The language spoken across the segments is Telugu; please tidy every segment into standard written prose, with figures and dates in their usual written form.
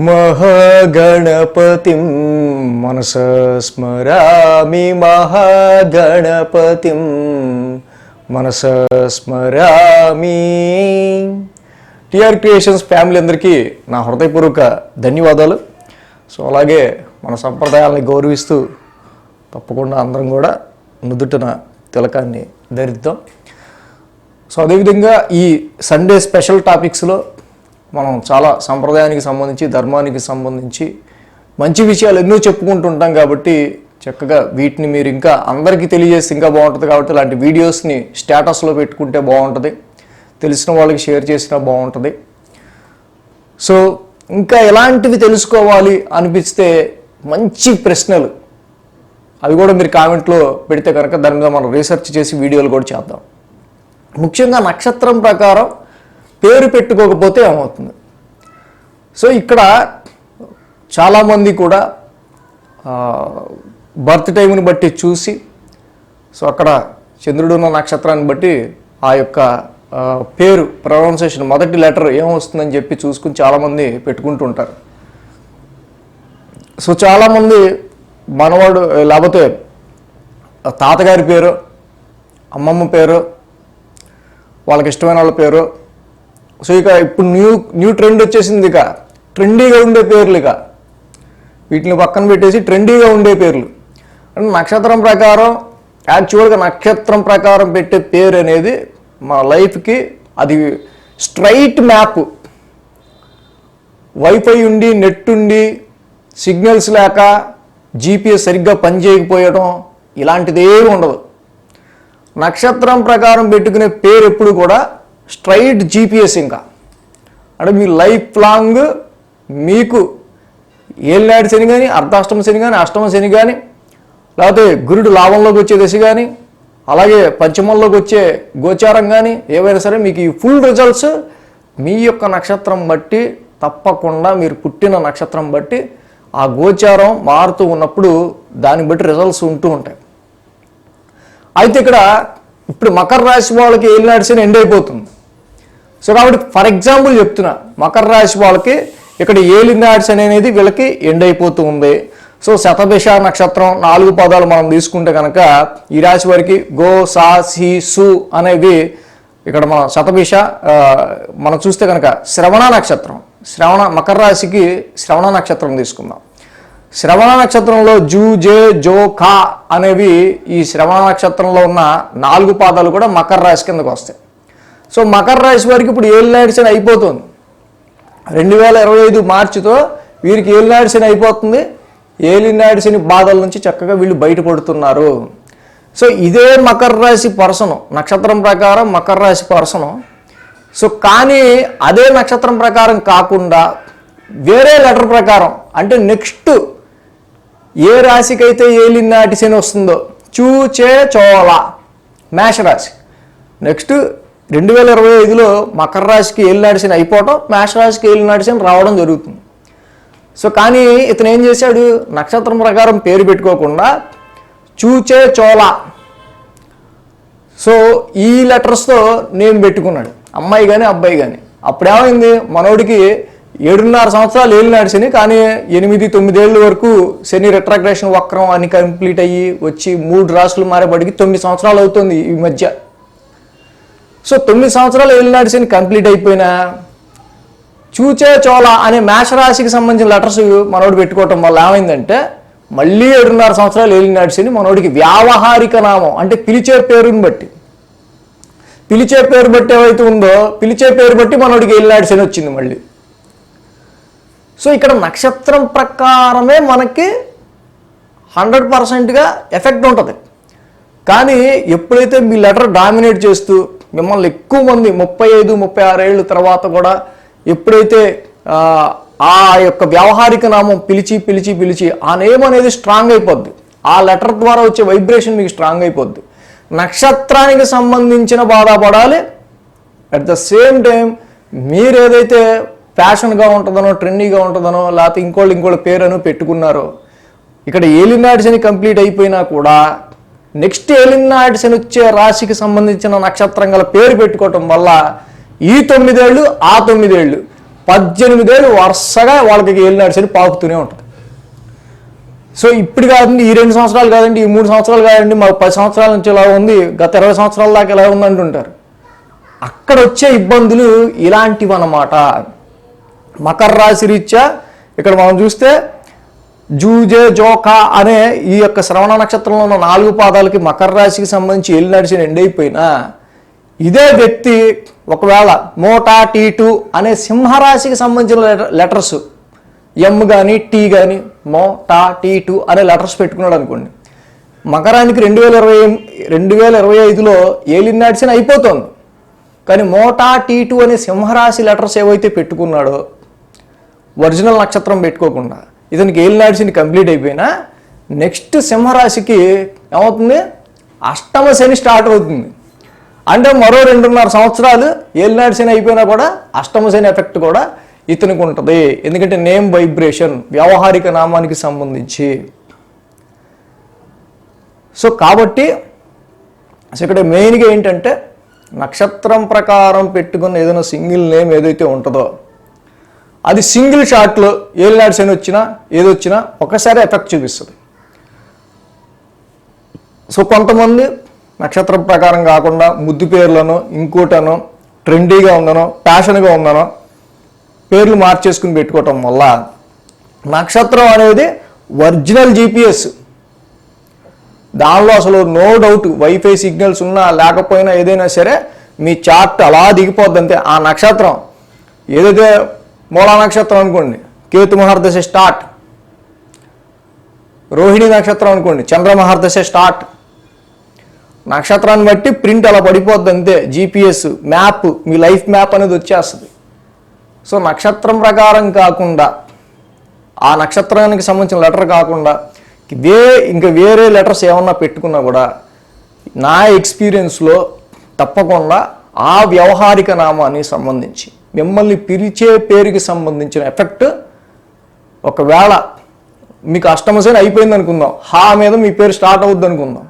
మహాగణపతిం మనసా స్మరామి మహాగణపతిం మనసా స్మరామి. టిఆర్ క్రియేషన్స్ ఫ్యామిలీ అందరికీ నా హృదయపూర్వక ధన్యవాదాలు. సో అలాగే మన సంప్రదాయాలని గౌరవిస్తూ తప్పకుండా అందరం కూడా నుదుటిన తిలకాన్ని ధరిద్దాం. సో అదేవిధంగా ఈ సండే స్పెషల్ టాపిక్స్లో మనం చాలా సంప్రదాయానికి సంబంధించి ధర్మానికి సంబంధించి మంచి విషయాలు ఎన్నో చెప్పుకుంటుంటాం కాబట్టి చక్కగా వీటిని మీరు ఇంకా అందరికీ తెలియజేస్తే ఇంకా బాగుంటుంది. కాబట్టి ఇలాంటి వీడియోస్ని స్టేటస్లో పెట్టుకుంటే బాగుంటుంది, తెలిసిన వాళ్ళకి షేర్ చేసినా బాగుంటుంది. సో ఇంకా ఎలాంటివి తెలుసుకోవాలి అనిపిస్తే మంచి ప్రశ్నలు అవి కూడా మీరు కామెంట్లో పెడితే కనుక దాని మీద మనం రీసెర్చ్ చేసి వీడియోలు కూడా చేద్దాం. ముఖ్యంగా నక్షత్రం ప్రకారం పేరు పెట్టుకోకపోతే ఏమవుతుంది? సో ఇక్కడ చాలామంది కూడా బర్త్ టైంని బట్టి చూసి సో అక్కడ చంద్రుడు ఉన్న నక్షత్రాన్ని బట్టి ఆ యొక్క పేరు ప్రొనౌన్సియేషన్ మొదటి లెటర్ ఏమొస్తుందని చెప్పి చూసుకుని చాలామంది పెట్టుకుంటూ ఉంటారు. సో చాలామంది మనవాడు లేకపోతే తాతగారి పేరు, అమ్మమ్మ పేరు, వాళ్ళకి ఇష్టమైన వాళ్ళ పేరు. సో ఇక ఇప్పుడు న్యూ ట్రెండ్ వచ్చేసింది. ఇక ట్రెండీగా ఉండే పేర్లు, ఇక వీటిని పక్కన పెట్టేసి ట్రెండీగా ఉండే పేర్లు. అంటే నక్షత్రం ప్రకారం యాక్చువల్గా నక్షత్రం ప్రకారం పెట్టే పేరు అనేది మా లైఫ్కి అది స్ట్రైట్ మ్యాప్. వైఫై ఉండి నెట్ ఉండి సిగ్నల్స్ లేక జీపీఎస్ సరిగ్గా పనిచేయకపోయడం ఇలాంటిది ఏమి ఉండదు. నక్షత్రం ప్రకారం పెట్టుకునే పేరు ఎప్పుడు కూడా స్ట్రైట్ జీపీఎస్. ఇంకా అంటే మీ లైఫ్ లాంగ్ మీకు ఏలినాడు శని కానీ, అర్ధాష్టమ శని కానీ, అష్టమ శని కానీ, లేకపోతే గురుడు లాభంలోకి వచ్చే దశ కానీ, అలాగే పంచమంలోకి వచ్చే గోచారం కానీ ఏవైనా సరే మీకు ఈ ఫుల్ రిజల్ట్స్ మీ యొక్క నక్షత్రం బట్టి తప్పకుండా మీరు పుట్టిన నక్షత్రం బట్టి ఆ గోచారం మారుతూ ఉన్నప్పుడు దాన్ని బట్టి రిజల్ట్స్ ఉంటూ ఉంటాయి. అయితే ఇక్కడ ఇప్పుడు మకర రాశి వాళ్ళకి ఏలినాడు శని ఎండ్ అయిపోతుంది. సో కాబట్టి ఫర్ ఎగ్జాంపుల్ చెప్తున్నా, మకర రాశి వాళ్ళకి ఇక్కడ ఏలినాడు శని అనేది వీళ్ళకి ఎండ్ అయిపోతూ ఉంది. సో శతభిష నక్షత్రం 4 పదాలు మనం తీసుకుంటే కనుక ఈ రాశి వారికి గో, సా, సి, సు అనేవి ఇక్కడ మన శతభిష. మనం చూస్తే కనుక శ్రవణ నక్షత్రం, మకర రాశికి శ్రవణ నక్షత్రం తీసుకుందాం. శ్రవణ నక్షత్రంలో జూ, జే, జో, ఖా అనేవి ఈ శ్రవణ నక్షత్రంలో ఉన్న 4 పాదాలు కూడా మకర రాశి కిందకు వస్తాయి. సో మకర రాశి వారికి ఇప్పుడు ఏలినాడు శని అయిపోతుంది. 2025 మార్చితో వీరికి ఏలినాడు శని అయిపోతుంది. ఏలినాడు శని బాధల నుంచి చక్కగా వీళ్ళు బయటపడుతున్నారు. సో ఇదే మకర రాశి పర్సను, నక్షత్రం ప్రకారం మకర రాశి పర్సను. సో కానీ అదే నక్షత్రం ప్రకారం కాకుండా వేరే లెటర్ ప్రకారం, అంటే నెక్స్ట్ ఏ రాశికైతే ఏలినాటి శని వస్తుందో చూచే చోళ మేషరాశి, నెక్స్ట్ 2025లో మకర రాశికి ఏలినాటి శని అయిపోవటం, మేషరాశికి ఏలినాటి శని రావడం జరుగుతుంది. సో కానీ ఇతను ఏం చేశాడు, నక్షత్రం ప్రకారం పేరు పెట్టుకోకుండా చూచే చోళ, సో ఈ లెటర్స్తో నేమ్ పెట్టుకున్నాడు, అమ్మాయి కానీ అబ్బాయి కానీ. అప్పుడేమైంది, మనోడికి 7.5 సంవత్సరాలు ఏలినాడు శని, కానీ 8-9 ఏళ్ళ వరకు శని రెట్రాగ్రేషన్ వక్రం అని కంప్లీట్ అయ్యి వచ్చి 3 రాశులు మారేపటికి 9 సంవత్సరాలు అవుతుంది ఈ మధ్య. సో 9 సంవత్సరాలు ఏలినాడు శని కంప్లీట్ అయిపోయినా చూచే చోళ అనే మేషరాశికి సంబంధించిన లెటర్స్ మనోడు పెట్టుకోవటం వల్ల ఏమైందంటే మళ్ళీ 7.5 సంవత్సరాలు ఏలినాడు శని మనోడికి వ్యావహారిక నామం, అంటే పిలిచే పేరుని బట్టి, పిలిచే పేరు బట్టి ఏవైతే ఉందో పిలిచే పేరు బట్టి మనోడికి ఏలినాడు శని వచ్చింది మళ్ళీ. సో ఇక్కడ నక్షత్రం ప్రకారమే మనకి 100%గా ఎఫెక్ట్ ఉంటుంది. కానీ ఎప్పుడైతే మీ లెటర్ డామినేట్ చేస్తూ మిమ్మల్ని ఎక్కువ మంది 35-36 ఏళ్ళ తర్వాత కూడా ఎప్పుడైతే ఆ యొక్క వ్యావహారిక నామం పిలిచి పిలిచి పిలిచి ఆ నేమ్ అనేది స్ట్రాంగ్ అయిపోద్ది, ఆ లెటర్ ద్వారా వచ్చే వైబ్రేషన్ మీకు స్ట్రాంగ్ అయిపోద్ది. నక్షత్రానికి సంబంధించిన బాధపడాలి, అట్ ద సేమ్ టైం మీరు ఏదైతే ఫ్యాషన్గా ఉంటుందనో, ట్రెండీగా ఉంటుందనో, లేకపోతే ఇంకోళ్ళ పేరును పెట్టుకున్నారో, ఇక్కడ ఏలినాడు శని కంప్లీట్ అయిపోయినా కూడా నెక్స్ట్ ఏలినాడు శని వచ్చే రాశికి సంబంధించిన నక్షత్రం గల పేరు పెట్టుకోవటం వల్ల ఈ 9 ఏళ్ళు ఆ 9 ఏళ్ళు 18 ఏళ్ళు వరుసగా వాళ్ళకి ఏలినాటి శని పాకుతూనే ఉంటుంది. సో ఇప్పుడు కాదండి, ఈ 2 సంవత్సరాలు కాదండి, ఈ 3 సంవత్సరాలు కాదండి, మాకు 10 సంవత్సరాల నుంచి ఇలా ఉంది, గత 20 సంవత్సరాల దాకా ఇలా ఉంది అంటుంటారు. అక్కడ వచ్చే ఇబ్బందులు ఇలాంటివి అన్నమాట. మకర రాశి రీత్యా ఇక్కడ మనం చూస్తే జూజే జోకా అనే ఈ యొక్క శ్రవణ నక్షత్రంలో ఉన్న 4 పాదాలకి మకర రాశికి సంబంధించి ఏలినాటి శని ఎండ్ అయిపోయినా, ఇదే వ్యక్తి ఒకవేళ మోటా టీ2 అనే సింహరాశికి సంబంధించిన లెటర్స్ ఎం కానీ టీ కానీ మోటా టీ2 అనే లెటర్స్ పెట్టుకున్నాడు అనుకోండి, మకరానికి 2025లో ఏలినాటి శని అయిపోతుంది. కానీ మోటా టీ2 అనే సింహరాశి లెటర్స్ ఏవైతే పెట్టుకున్నాడో ఒరిజినల్ నక్షత్రం పెట్టుకోకుండా, ఇతనికి ఏలినాటి శని కంప్లీట్ అయిపోయినా నెక్స్ట్ సింహరాశికి ఏమవుతుంది, అష్టమ శని స్టార్ట్ అవుతుంది. అంటే మరో 2.5 సంవత్సరాలు ఏలినాటి శని అయిపోయినా కూడా అష్టమ శని ఎఫెక్ట్ కూడా ఇతనికి ఉంటుంది. ఎందుకంటే నేమ్ వైబ్రేషన్, వ్యవహారిక నామానికి సంబంధించి. సో కాబట్టి ఇక్కడ మెయిన్గా ఏంటంటే నక్షత్రం ప్రకారం పెట్టుకున్న ఏదైనా సింగిల్ నేమ్ ఏదైతే ఉంటుందో అది సింగిల్ షాట్లో ఏలినాటి శని వచ్చినా ఏదొచ్చినా ఒకసారి ఎఫెక్ట్ చూపిస్తుంది. సో కొంతమంది నక్షత్రం ప్రకారం కాకుండా ముద్దు పేర్లను ఇంకోటనో ట్రెండీగా ఉందనో ప్యాషన్గా ఉందనో పేర్లు మార్చేసుకుని పెట్టుకోవటం వల్ల నక్షత్రం అనేది ఒరిజినల్ జీపీఎస్, దానిలో అసలు నో డౌట్ వైఫై సిగ్నల్స్ ఉన్నా లేకపోయినా ఏదైనా సరే మీ చార్ట్ అలా దిగిపోద్ది అంతే. ఆ నక్షత్రం ఏదైతే మూలా నక్షత్రం అనుకోండి కేతు మహర్దశ స్టార్ట్, రోహిణి నక్షత్రం అనుకోండి చంద్ర మహర్దశ స్టార్ట్. నక్షత్రాన్ని బట్టి ప్రింట్ అలా పడిపోద్ది అంతే. జీపీఎస్ మ్యాప్, మీ లైఫ్ మ్యాప్ అనేది వచ్చేస్తుంది. సో నక్షత్రం ప్రకారం కాకుండా, ఆ నక్షత్రానికి సంబంధించిన లెటర్ కాకుండా ఇంకా వేరే లెటర్స్ ఏమన్నా పెట్టుకున్నా కూడా నా ఎక్స్పీరియన్స్లో తప్పకుండా ఆ వ్యవహారిక నామానికి సంబంధించి మిమ్మల్ని పిలిచే పేరుకి సంబంధించిన ఎఫెక్ట్, ఒకవేళ మీకు అష్టమ శని అయిపోయింది అనుకుందాం, హా మీద మీ పేరు స్టార్ట్ అవుద్ది అనుకుందాం.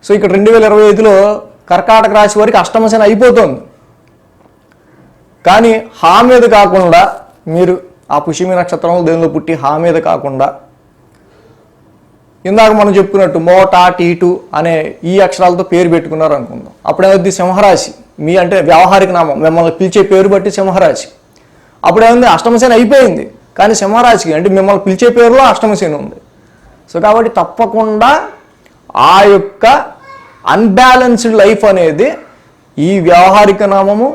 సో ఇక్కడ 2025లో కర్కాటక రాశి వారికి అష్టమ శని అయిపోతుంది. కానీ హా మీద కాకుండా మీరు ఆ పుష్యమి నక్షత్రంలో దేనిలో పుట్టి హా మీద కాకుండా ఇందాక మనం చెప్పుకున్నట్టు మోటా టీ2 అనే ఈ అక్షరాలతో పేరు పెట్టుకున్నారు అనుకుందాం. అప్పుడేమవుద్ది, సింహరాశి మీ అంటే వ్యవహారిక నామం, మిమ్మల్ని పిలిచే పేరు బట్టి సింహరాశి. అప్పుడేముంది, అష్టమశని అయిపోయింది కానీ సింహరాశికి అంటే మిమ్మల్ని పిలిచే పేరులో అష్టమశని ఉంది. సో కాబట్టి తప్పకుండా ఆ యొక్క అన్బ్యాలెన్స్డ్ లైఫ్ అనేది ఈ వ్యవహారిక నామము,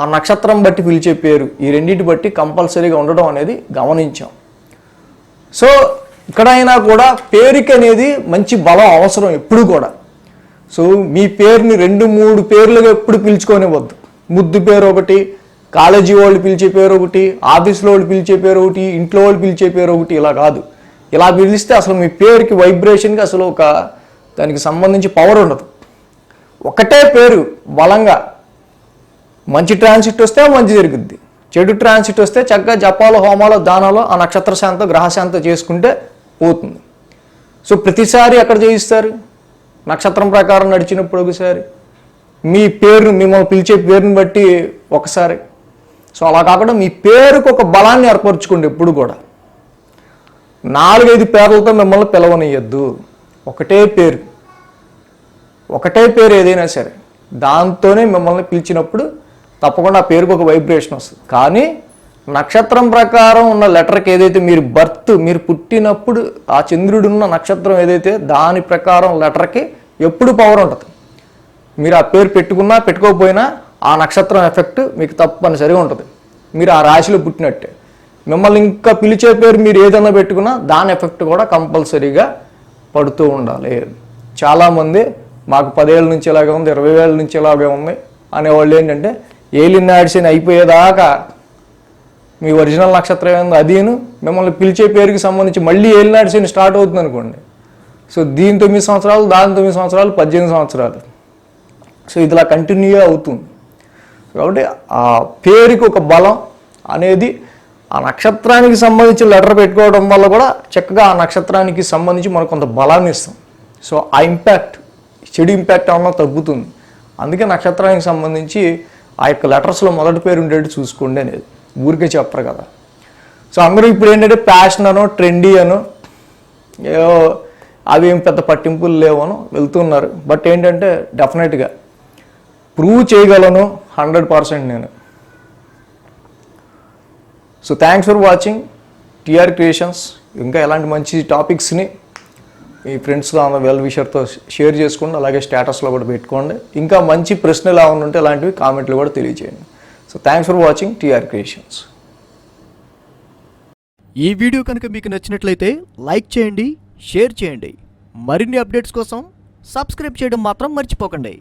ఆ నక్షత్రం బట్టి పిలిచే పేరు, ఈ రెండింటి బట్టి కంపల్సరీగా ఉండడం అనేది గమనించాం. సో ఇక్కడైనా కూడా పేరుకి అనేది మంచి బలం అవసరం ఎప్పుడు కూడా. సో మీ పేరుని 2-3 పేర్లుగా ఎప్పుడు పిలుచుకోనివ్వద్దు. ముద్దు పేరు ఒకటి, కాలేజీ వాళ్ళు పిలిచే పేరు ఒకటి, ఆఫీస్లో వాళ్ళు పిలిచే పేరు ఒకటి, ఇంట్లో వాళ్ళు పిలిచే పేరు ఒకటి, ఇలా కాదు. ఇలా పిలిస్తే అసలు మీ పేరుకి వైబ్రేషన్కి అసలు దానికి సంబంధించి పవర్ ఉండదు. ఒకటే పేరు బలంగా మంచి ట్రాన్సిట్ వస్తే మంచి జరుగుద్ది, చెడు ట్రాన్సిట్ వస్తే చక్కగా జపాలు హోమాలు దానాలు ఆ నక్షత్ర శాంత గ్రహశాంత చేసుకుంటే పోతుంది. సో ప్రతిసారి ఎక్కడ చేయిస్తారు, నక్షత్రం ప్రకారం నడిచినప్పుడు ఒకసారి, మీ పేరు మిమ్మల్ని పిలిచే పేరుని బట్టి ఒకసారి. సో అలా కాకుండా మీ పేరుకు ఒక బలాన్ని ఏర్పరచుకోండి. ఎప్పుడు కూడా 4-5 పేర్లతో మిమ్మల్ని పిలవనియద్దు. ఒకటే పేరు ఏదైనా సరే దాంతోనే మిమ్మల్ని పిలిచినప్పుడు తప్పకుండా ఆ పేరుకు ఒక వైబ్రేషన్ వస్తుంది. కానీ నక్షత్రం ప్రకారం ఉన్న లెటర్కి ఏదైతే మీరు పుట్టినప్పుడు ఆ చంద్రుడున్న నక్షత్రం ఏదైతే దాని ప్రకారం లెటర్కి ఎప్పుడు పవర్ ఉంటుంది. మీరు ఆ పేరు పెట్టుకున్నా పెట్టుకోకపోయినా ఆ నక్షత్రం ఎఫెక్ట్ మీకు తప్పనిసరిగా ఉంటుంది. మీరు ఆ రాశిలో పుట్టినట్టే. మిమ్మల్ని ఇంకా పిలిచే పేరు మీరు ఏదైనా పెట్టుకున్నా దాని ఎఫెక్ట్ కూడా కంపల్సరీగా పడుతూ ఉండాలి. చాలామంది మాకు 10 ఏళ్ళ నుంచి ఇలాగే ఉంది, 20 ఏళ్ళ నుంచి ఇలాగే ఉంది అనేవాళ్ళు ఏంటంటే ఏలినాటి శని అయిపోయేదాకా మీ ఒరిజినల్ నక్షత్రం ఏందో అదీను మిమ్మల్ని పిలిచే పేరుకి సంబంధించి మళ్ళీ ఏలినాటి శని స్టార్ట్ అవుతుంది అనుకోండి. సో దీని 9 సంవత్సరాలు, దాని 9 సంవత్సరాలు, 18 సంవత్సరాలు. సో ఇదిలా కంటిన్యూగా అవుతుంది. కాబట్టి ఆ పేరుకి ఒక బలం అనేది ఆ నక్షత్రానికి సంబంధించి లెటర్ పెట్టుకోవడం వల్ల కూడా చక్కగా ఆ నక్షత్రానికి సంబంధించి మనకు కొంత బలాన్ని ఇస్తాం. సో ఆ ఇంపాక్ట్, చెడు ఇంపాక్ట్ ఏమన్నా తగ్గుతుంది. అందుకే నక్షత్రానికి సంబంధించి ఆ యొక్క లెటర్స్లో మొదటి పేరు ఉండేట్టు చూసుకోండి అనేది. ఊరికే చెప్పరు కదా. సో అందరూ ఇప్పుడు ఏంటంటే ప్యాషన్ అనో ట్రెండీ అనో ఏవో అవి ఏం పెద్ద పట్టింపులు లేవనో వెళ్తున్నారు. బట్ ఏంటంటే డెఫినెట్గా ప్రూవ్ చేయగలను 100% నేను. So thanks for watching TR creations. ఇంకా ఎలాంటి మంచి టాపిక్స్ని మీ ఫ్రెండ్స్తో వెల్ విషర్తో షేర్ చేసుకోండి, అలాగే స్టేటస్లో కూడా పెట్టుకోండి. ఇంకా మంచి ప్రశ్నలు ఏమైనా ఉంటే అలాంటివి కామెంట్లు కూడా తెలియజేయండి. So thanks for watching TR creations. ఈ వీడియో కనుక మీకు నచ్చినట్లయితే లైక్ చేయండి, షేర్ చేయండి. మరిన్ని అప్డేట్స్ కోసం సబ్స్క్రైబ్ చేయడం మాత్రం మర్చిపోకండి.